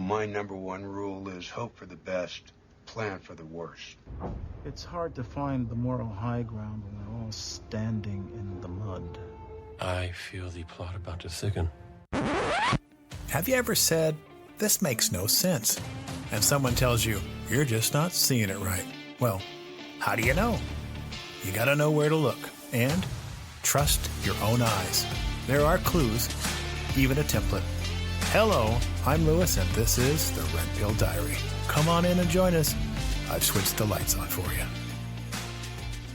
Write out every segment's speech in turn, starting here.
my number one rule is hope for the best, plan for the worst. It's hard to find the moral high ground when we're all standing in the mud. I feel the plot about to thicken. Have you ever said, "This makes no sense," and someone tells you, "You're just not seeing it right"? Well, how do you know? You gotta know where to look and trust your own eyes. There are clues, even a template. Hello, I'm Lewis, and this is the Red Pill Diary. Come on in and join us. I've switched the lights on for you.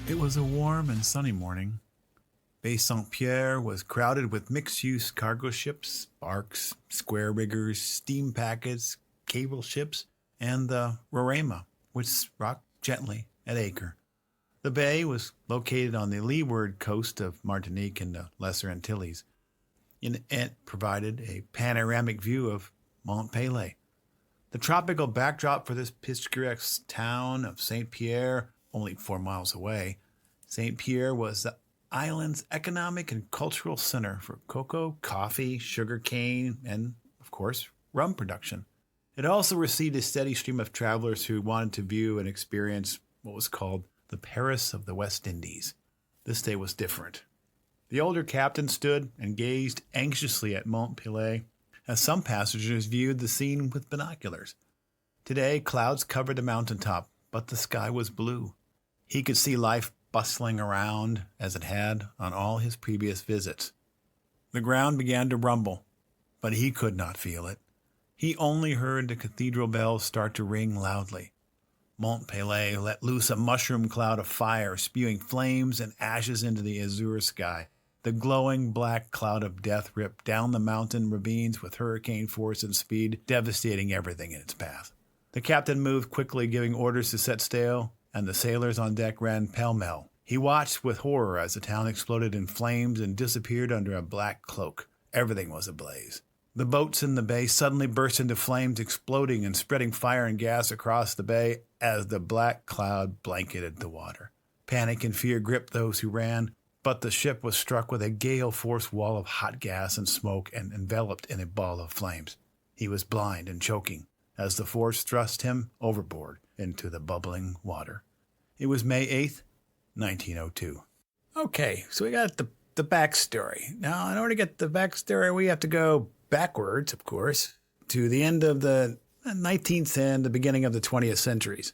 It was a warm and sunny morning. Baie Saint-Pierre was crowded with mixed-use cargo ships, barks, square riggers, steam packets, cable ships, and the Roraima, which rocked gently at anchor. The bay was located on the leeward coast of Martinique and the Lesser Antilles. It provided a panoramic view of Mont Pelee. The tropical backdrop for this picturesque town of Saint-Pierre, only 4 miles away, Saint-Pierre was the island's economic and cultural center for cocoa, coffee, sugar cane, and, of course, rum production. It also received a steady stream of travelers who wanted to view and experience what was called the Paris of the West Indies. This day was different. The older captain stood and gazed anxiously at Mont Pelee as some passengers viewed the scene with binoculars. Today, clouds covered the mountaintop, but the sky was blue. He could see life bustling around as it had on all his previous visits. The ground began to rumble, but he could not feel it. He only heard the cathedral bells start to ring loudly. Mont Pelee let loose a mushroom cloud of fire, spewing flames and ashes into the azure sky. The glowing black cloud of death ripped down the mountain ravines with hurricane force and speed, devastating everything in its path. The captain moved quickly, giving orders to set sail, and the sailors on deck ran pell-mell. He watched with horror as the town exploded in flames and disappeared under a black cloak. Everything was ablaze. The boats in the bay suddenly burst into flames, exploding and spreading fire and gas across the bay as the black cloud blanketed the water. Panic and fear gripped those who ran, but the ship was struck with a gale-force wall of hot gas and smoke and enveloped in a ball of flames. He was blind and choking as the force thrust him overboard into the bubbling water. It was May 8th, 1902. Okay, so we got the backstory. Now, in order to get the backstory, we have to go backwards, of course, to the end of the 19th and the beginning of the 20th centuries.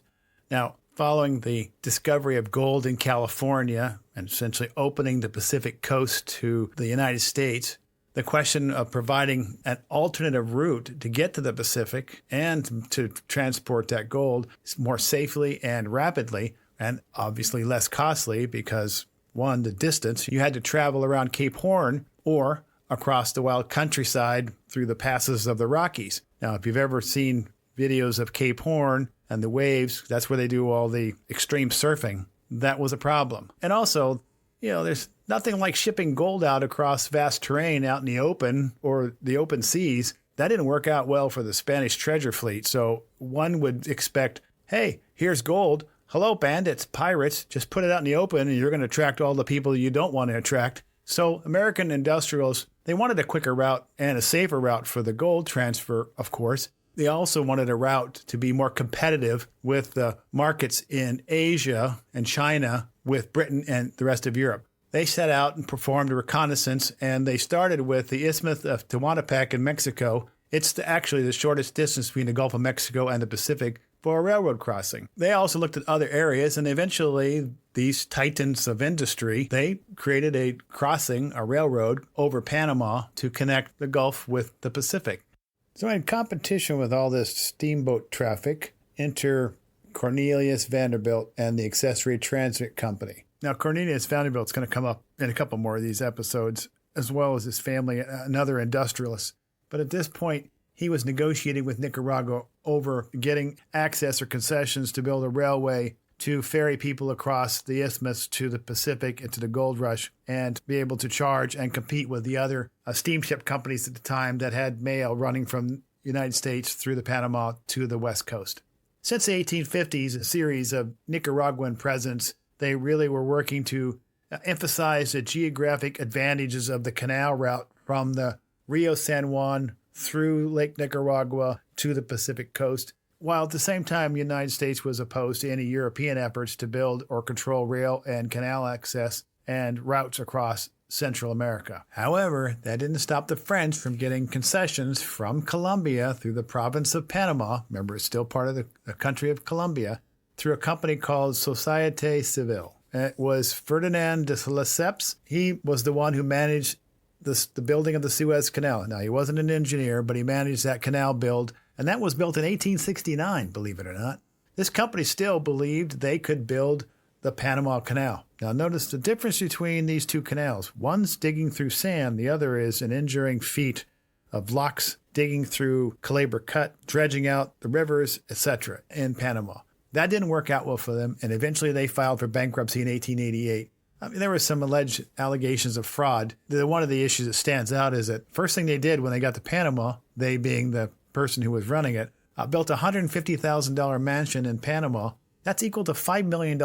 Now, following the discovery of gold in California and essentially opening the Pacific coast to the United States, the question of providing an alternative route to get to the Pacific and to transport that gold more safely and rapidly, and obviously less costly because, one, the distance. You had to travel around Cape Horn or across the wild countryside through the passes of the Rockies. Now, if you've ever seen videos of Cape Horn and the waves, that's where they do all the extreme surfing. That was a problem. And also, there's nothing like shipping gold out across vast terrain out in the open or the open seas. That didn't work out well for the Spanish treasure fleet. So one would expect, hey, here's gold. Hello, bandits, pirates. Just put it out in the open and you're going to attract all the people you don't want to attract. So American industrials, they wanted a quicker route and a safer route for the gold transfer, of course. They also wanted a route to be more competitive with the markets in Asia and China with Britain and the rest of Europe. They set out and performed a reconnaissance, and they started with the Isthmus of Tehuantepec in Mexico. It's actually the shortest distance between the Gulf of Mexico and the Pacific for a railroad crossing. They also looked at other areas, and eventually these titans of industry, they created a crossing, a railroad over Panama to connect the Gulf with the Pacific. So in competition with all this steamboat traffic, enter Cornelius Vanderbilt and the Accessory Transit Company. Now, Cornelius Vanderbilt's going to come up in a couple more of these episodes, as well as his family, another industrialist. But at this point, he was negotiating with Nicaragua over getting access or concessions to build a railway to ferry people across the isthmus to the Pacific and to the gold rush and be able to charge and compete with the other steamship companies at the time that had mail running from the United States through the Panama to the West Coast. Since the 1850s, a series of Nicaraguan presidents, they really were working to emphasize the geographic advantages of the canal route from the Rio San Juan through Lake Nicaragua to the Pacific coast, while at the same time the United States was opposed to any European efforts to build or control rail and canal access and routes across Central America. However, that didn't stop the French from getting concessions from Colombia through the province of Panama. Remember, it's still part of the country of Colombia, through a company called Société Civile. It was Ferdinand de Lesseps. He was the one who managed the building of the Suez Canal. Now, he wasn't an engineer, but he managed that canal build, and that was built in 1869, believe it or not. This company still believed they could build the Panama Canal. Now, notice the difference between these two canals. One's digging through sand, the other is an enduring feat of locks digging through Calabar Cut, dredging out the rivers, etc. in Panama. That didn't work out well for them, and eventually they filed for bankruptcy in 1888. There were some alleged allegations of fraud. One of the issues that stands out is that first thing they did when they got to Panama, they being the person who was running it, built a $150,000 mansion in Panama. That's equal to $5 million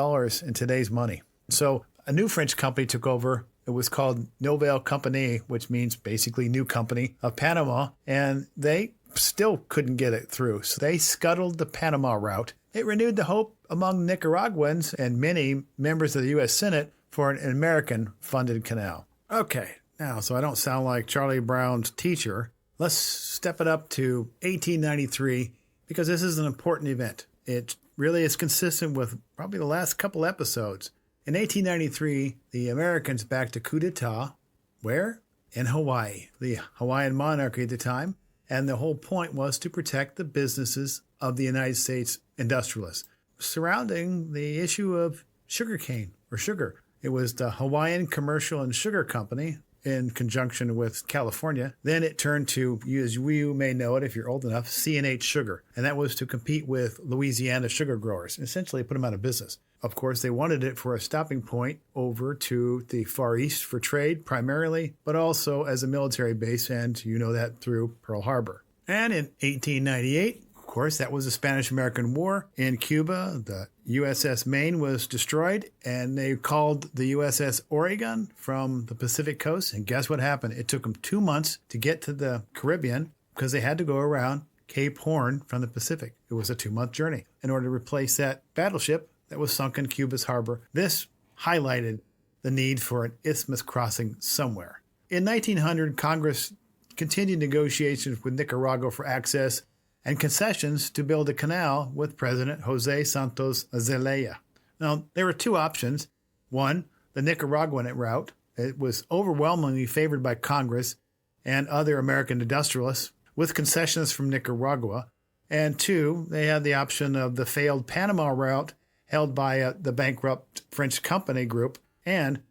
in today's money. So a new French company took over. It was called Nouvelle Compagnie, which means basically New Company of Panama, and they still couldn't get it through. So they scuttled the Panama route. It renewed the hope among Nicaraguans and many members of the U.S. Senate for an American-funded canal. Okay, now, so I don't sound like Charlie Brown's teacher, let's step it up to 1893, because this is an important event. It really is consistent with probably the last couple episodes. In 1893, the Americans backed a coup d'etat. Where? In Hawaii, the Hawaiian monarchy at the time. And the whole point was to protect the businesses of the United States industrialists surrounding the issue of sugarcane or sugar. It was the Hawaiian Commercial and Sugar Company in conjunction with California. Then it turned to, as you may know it if you're old enough, C&H Sugar. And that was to compete with Louisiana sugar growers, essentially put them out of business. Of course, they wanted it for a stopping point over to the Far East for trade primarily, but also as a military base, and you know that through Pearl Harbor. And in 1898, of course, that was the Spanish-American War. In Cuba, the USS Maine was destroyed, and they called the USS Oregon from the Pacific coast. And guess what happened? It took them 2 months to get to the Caribbean because they had to go around Cape Horn from the Pacific. It was a 2-month journey in order to replace that battleship that was sunk in Cuba's harbor. This highlighted the need for an isthmus crossing somewhere. In 1900, Congress continued negotiations with Nicaragua for access and concessions to build a canal with President Jose Santos Zelaya. Now, there were two options. One, the Nicaraguan route. It was overwhelmingly favored by Congress and other American industrialists with concessions from Nicaragua. And two, they had the option of the failed Panama route held by the bankrupt French company group, and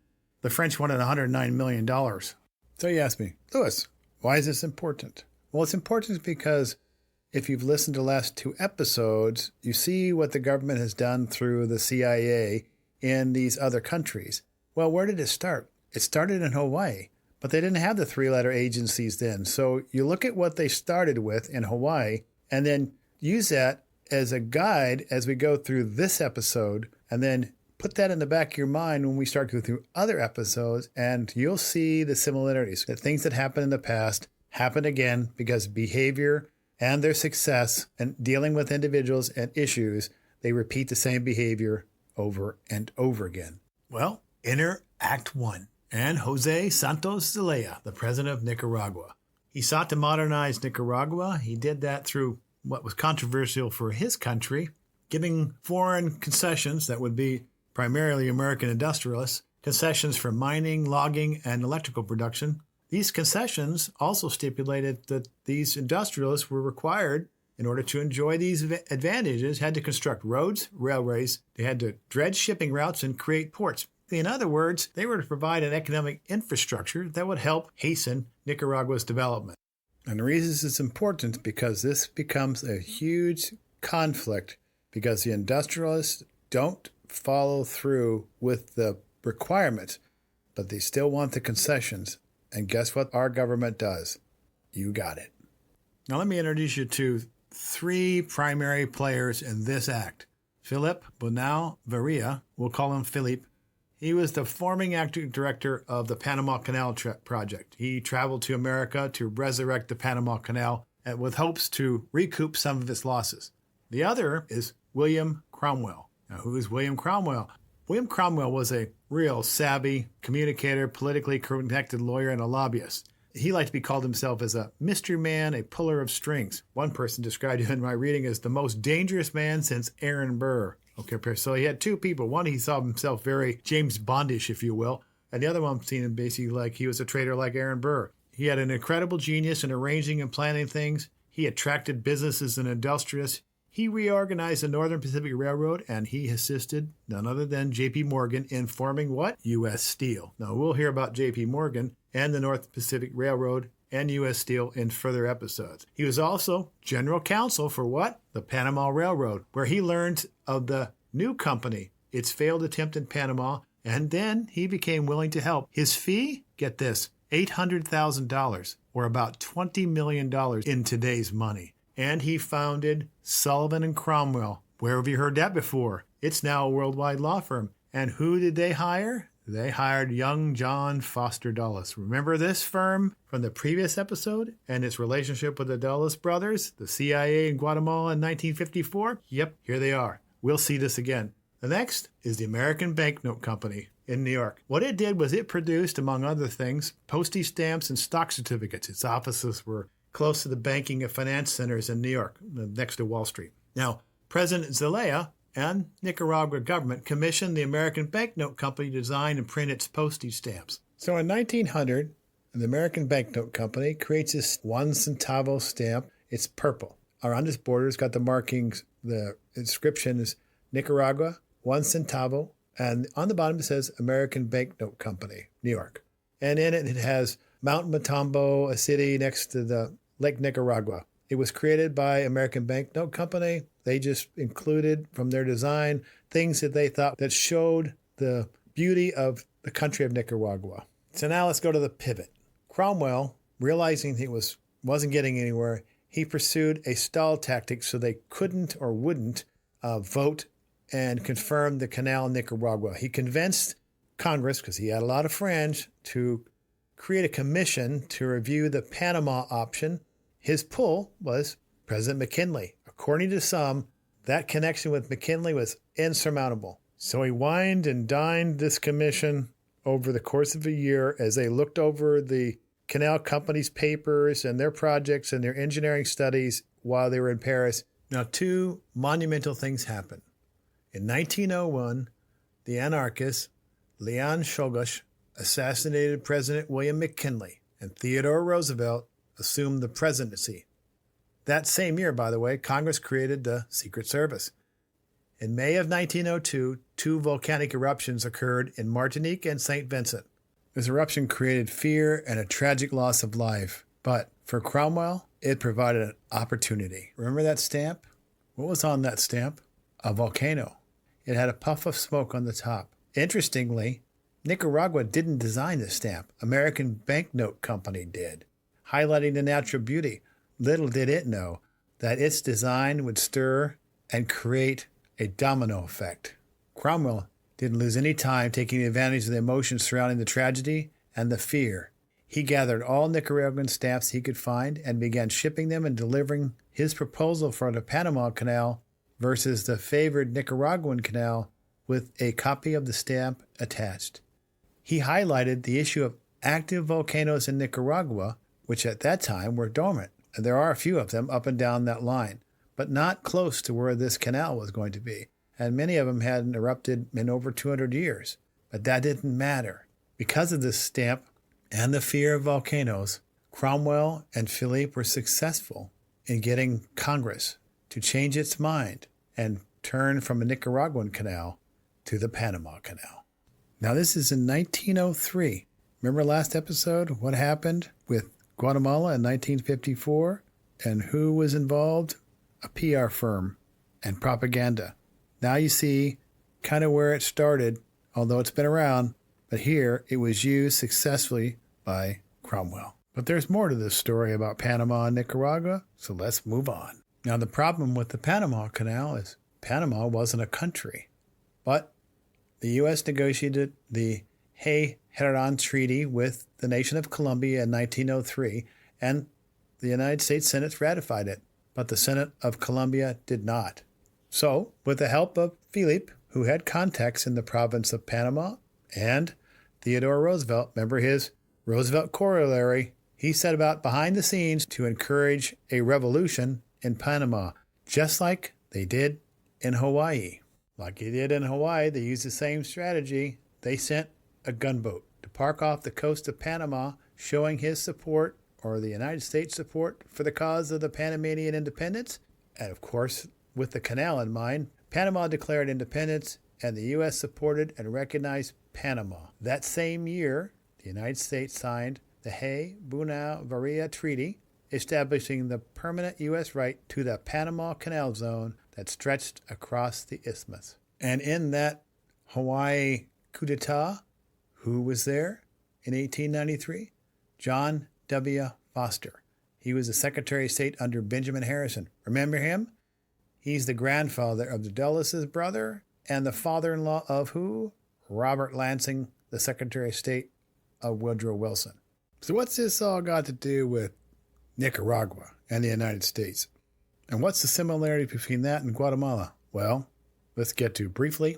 the French wanted $109 million. So you ask me, Louis, why is this important? Well, it's important because if you've listened to the last 2 episodes, you see what the government has done through the CIA in these other countries. Well, where did it start? It started in Hawaii, but they didn't have the 3-letter agencies then. So you look at what they started with in Hawaii and then use that as a guide as we go through this episode, and then put that in the back of your mind when we start to go through other episodes, and you'll see the similarities. That things that happened in the past happen again because behavior and their success and dealing with individuals and issues, they repeat the same behavior over and over again. Well, enter Act 1 and Jose Santos Zelaya, the president of Nicaragua. He sought to modernize Nicaragua. He did that through what was controversial for his country, giving foreign concessions that would be primarily American industrialists, concessions for mining, logging, and electrical production. These concessions also stipulated that these industrialists were required, in order to enjoy these advantages, had to construct roads, railways, they had to dredge shipping routes and create ports. In other words, they were to provide an economic infrastructure that would help hasten Nicaragua's development. And the reason it's important because this becomes a huge conflict because the industrialists don't follow through with the requirements, but they still want the concessions. And guess what our government does? You got it. Now let me introduce you to 3 primary players in this act. Philip Bonal Varia, we'll call him Philippe. He was the forming acting director of the Panama Canal project. He traveled to America to resurrect the Panama Canal with hopes to recoup some of its losses. The other is William Cromwell. Now, who is William Cromwell? William Cromwell was a real savvy communicator, politically connected lawyer, and a lobbyist. He liked to be called himself as a mystery man, a puller of strings. One person described him in my reading as the most dangerous man since Aaron Burr. Okay, so he had two people. One, he saw himself very James Bondish, if you will. And the other one seen him basically like he was a traitor like Aaron Burr. He had an incredible genius in arranging and planning things. He attracted businesses and industrialists. He reorganized the Northern Pacific Railroad, and he assisted none other than J.P. Morgan in forming what? U.S. Steel. Now, we'll hear about J.P. Morgan and the North Pacific Railroad and U.S. Steel in further episodes. He was also general counsel for what? The Panama Railroad, where he learned of the new company, its failed attempt in Panama, and then he became willing to help. His fee? Get this, $800,000, or about $20 million in today's money. And he founded Sullivan and Cromwell. Where have you heard that before? It's now a worldwide law firm. And who did they hire? They hired young John Foster Dulles. Remember this firm from the previous episode and its relationship with the Dulles brothers, the CIA in Guatemala in 1954? Yep, here they are. We'll see this again. The next is the American Banknote Company in New York. What it did was it produced, among other things, postage stamps and stock certificates. Its offices were close to the banking and finance centers in New York, next to Wall Street. Now, President Zelaya and Nicaragua government commissioned the American Banknote Company to design and print its postage stamps. So in 1900, the American Banknote Company creates this 1 centavo stamp. It's purple. Around its border, it's got the markings, the inscription is Nicaragua, 1 centavo, and on the bottom it says American Banknote Company, New York. And in it, it has Mount Matambo, a city next to the Lake Nicaragua. It was created by American Banknote Company. They just included from their design things that they thought that showed the beauty of the country of Nicaragua. So now let's go to the pivot. Cromwell, realizing he wasn't getting anywhere, he pursued a stall tactic so they couldn't or wouldn't vote and confirm the canal in Nicaragua. He convinced Congress, because he had a lot of friends, to create a commission to review the Panama option. His pull was President McKinley. According to some, that connection with McKinley was insurmountable. So he wined and dined this commission over the course of a year as they looked over the canal company's papers and their projects and their engineering studies while they were in Paris. Now, two monumental things happened. In 1901, the anarchist Leon Czolgosz assassinated President William McKinley, and Theodore Roosevelt assumed the presidency. That same year, by the way, Congress created the Secret Service. In May of 1902, two volcanic eruptions occurred in Martinique and St. Vincent. This eruption created fear and a tragic loss of life. But for Cromwell, it provided an opportunity. Remember that stamp? What was on that stamp? A volcano. It had a puff of smoke on the top. Interestingly, Nicaragua didn't design the stamp. American Banknote Company did, highlighting the natural beauty. Little did it know that its design would stir and create a domino effect. Cromwell didn't lose any time taking advantage of the emotions surrounding the tragedy and the fear. He gathered all Nicaraguan stamps he could find and began shipping them and delivering his proposal for the Panama Canal versus the favored Nicaraguan canal with a copy of the stamp attached. He highlighted the issue of active volcanoes in Nicaragua, which at that time were dormant. And there are a few of them up and down that line, but not close to where this canal was going to be. And many of them hadn't erupted in over 200 years. But that didn't matter. Because of this stamp and the fear of volcanoes, Cromwell and Philippe were successful in getting Congress to change its mind and turn from a Nicaraguan canal to the Panama Canal. Now this is in 1903. Remember last episode what happened with Guatemala in 1954? And who was involved? A PR firm and propaganda. Now you see kind of where it started, although it's been around, but here it was used successfully by Cromwell. But there's more to this story about Panama and Nicaragua, so let's move on. Now the problem with the Panama Canal is Panama wasn't a country, but the U.S. negotiated the Hay-Heron Treaty with the nation of Colombia in 1903, and the United States Senate ratified it, but the Senate of Colombia did not. So, with the help of Philip, who had contacts in the province of Panama, and Theodore Roosevelt, remember his Roosevelt corollary, he set about behind the scenes to encourage a revolution in Panama, just like they did in Hawaii. Like they did in Hawaii, they used the same strategy. They sent a gunboat to park off the coast of Panama, showing his support, or the United States support, for the cause of the Panamanian independence. And of course, with the canal in mind, Panama declared independence, and the U.S. supported and recognized Panama. That same year, the United States signed the Hay-Buena-Varia Treaty, establishing the permanent U.S. right to the Panama Canal Zone that stretched across the isthmus. And in that Hawaii coup d'etat, who was there in 1893? John W. Foster. He was the Secretary of State under Benjamin Harrison. Remember him? He's the grandfather of the Dulles' brother and the father-in-law of who? Robert Lansing, the Secretary of State of Woodrow Wilson. So what's this all got to do with Nicaragua and the United States? And what's the similarity between that and Guatemala? Well, let's get to briefly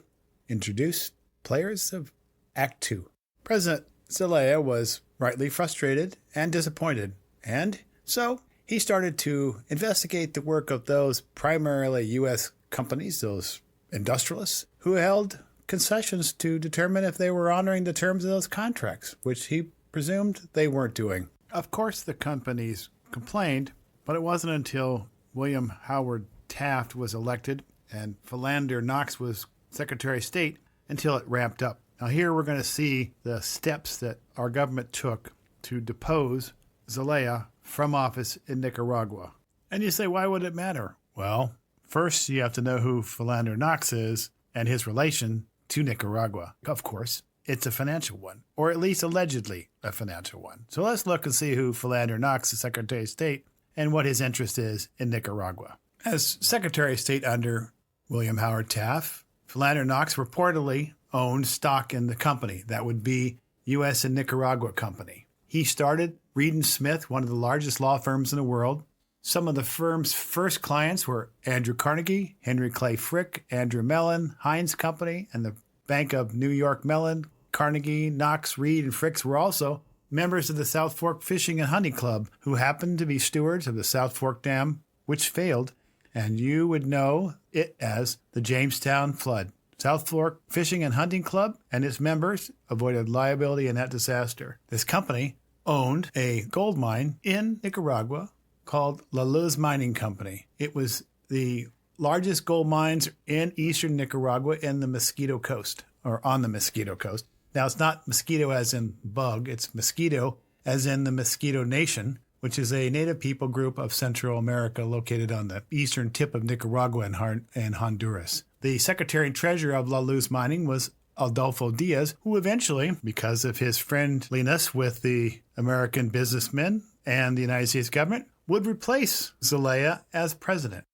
introduce players of Act 2. President Zelaya was rightly frustrated and disappointed, and so he started to investigate the work of those primarily U.S. companies, those industrialists, who held concessions to determine if they were honoring the terms of those contracts, which he presumed they weren't doing. Of course, the companies complained, but it wasn't until William Howard Taft was elected and Philander Knox was Secretary of State until it ramped up. Now here we're going to see the steps that our government took to depose Zelaya from office in Nicaragua. And you say, why would it matter? Well, first you have to know who Philander Knox is and his relation to Nicaragua. Of course, it's a financial one, or at least allegedly a financial one. So let's look and see who Philander Knox, the Secretary of State, and what his interest is in Nicaragua. As Secretary of State under William Howard Taft, Philander Knox reportedly owned stock in the company. That would be U.S. and Nicaragua Company. He started Reed & Smith, one of the largest law firms in the world. Some of the firm's first clients were Andrew Carnegie, Henry Clay Frick, Andrew Mellon, Heinz Company, and the Bank of New York Mellon. Carnegie, Knox, Reed, and Fricks were also members of the South Fork Fishing and Hunting Club, who happened to be stewards of the South Fork Dam, which failed, and you would know it as the Jamestown Flood. South Fork Fishing and Hunting Club and its members avoided liability in that disaster. This company owned a gold mine in Nicaragua called La Luz Mining Company. It was the largest gold mines in eastern Nicaragua in the Mosquito Coast, or on the Mosquito Coast. Now, it's not mosquito as in bug, it's mosquito as in the Mosquito Nation, which is a native people group of Central America located on the eastern tip of Nicaragua and Honduras. The Secretary and Treasurer of La Luz Mining was Adolfo Diaz, who eventually, because of his friendliness with the American businessmen and the United States government, would replace Zelaya as president.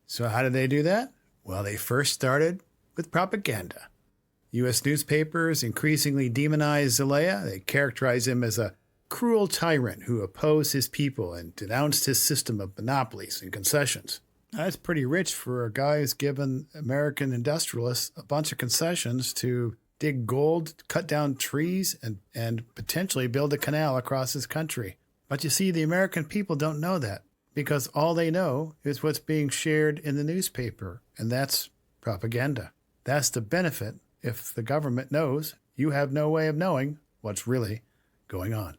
So how did they do that? Well, they first started with propaganda. U.S. newspapers increasingly demonized Zelaya. They characterized him as a cruel tyrant who opposed his people and denounced his system of monopolies and concessions. That's pretty rich for a guy who's given American industrialists a bunch of concessions to dig gold, cut down trees, and potentially build a canal across his country. But you see, the American people don't know that because all they know is what's being shared in the newspaper, and that's propaganda. That's the benefit. If the government knows, you have no way of knowing what's really going on.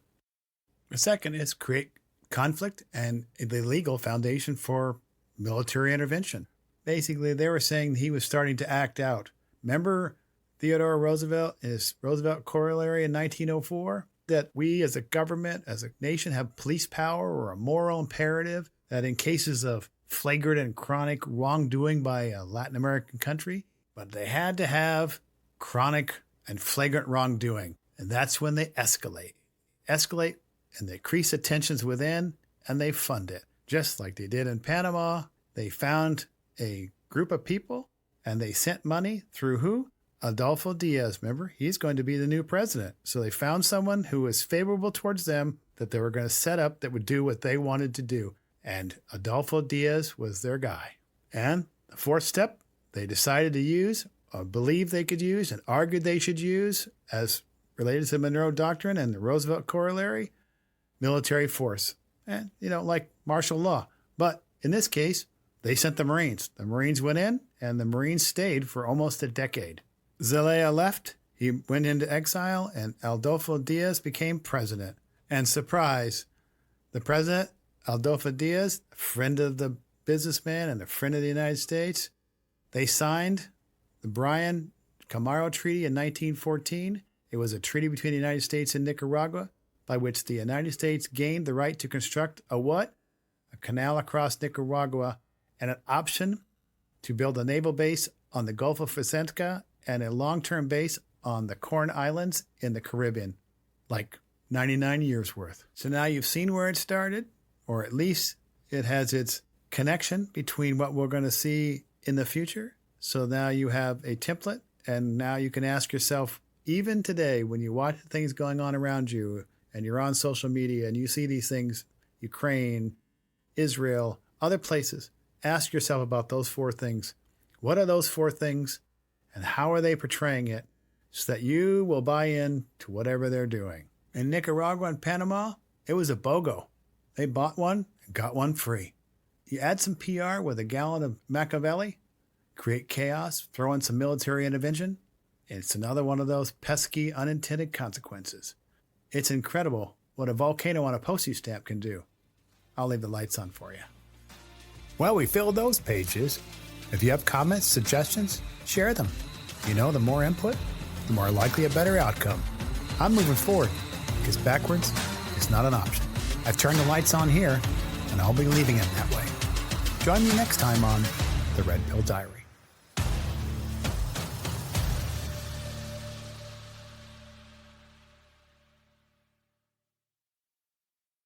The second is create conflict and the legal foundation for military intervention. Basically, they were saying he was starting to act out. Remember Theodore Roosevelt, his Roosevelt corollary in 1904? That we as a government, as a nation, have police power or a moral imperative that in cases of flagrant and chronic wrongdoing by a Latin American country, but they had to have chronic and flagrant wrongdoing. And that's when they escalate, and they increase the tensions within, and they fund it. Just like they did in Panama, they found a group of people, and they sent money through who? Adolfo Diaz, remember, he's going to be the new president. So they found someone who was favorable towards them that they were going to set up that would do what they wanted to do. And Adolfo Diaz was their guy. And the fourth step they decided to use, or believed they could use, and argued they should use, as related to the Monroe Doctrine and the Roosevelt Corollary, military force. And, like martial law. But in this case, they sent the Marines. The Marines went in, and the Marines stayed for almost a decade. Zelaya left, he went into exile, and Adolfo Diaz became president. And surprise, the president, Adolfo Diaz, a friend of the businessman and a friend of the United States, they signed the Bryan-Camaro Treaty in 1914. It was a treaty between the United States and Nicaragua by which the United States gained the right to construct a what? A canal across Nicaragua and an option to build a naval base on the Gulf of Vicenca and a long-term base on the Corn Islands in the Caribbean, like 99 years worth. So now you've seen where it started, or at least it has its connection between what we're going to see in the future. So now you have a template, and now you can ask yourself, even today, when you watch things going on around you and you're on social media and you see these things, Ukraine, Israel, other places, ask yourself about those four things. What are those four things, and how are they portraying it so that you will buy in to whatever they're doing? In Nicaragua and Panama, it was a BOGO. They bought one and got one free. You add some PR with a gallon of Machiavelli, create chaos, throw in some military intervention, it's another one of those pesky, unintended consequences. It's incredible what a volcano on a postage stamp can do. I'll leave the lights on for you. Well, we filled those pages. If you have comments, suggestions, share them. The more input, the more likely a better outcome. I'm moving forward because backwards is not an option. I've turned the lights on here, and I'll be leaving it that way. Join me next time on The Red Pill Diary.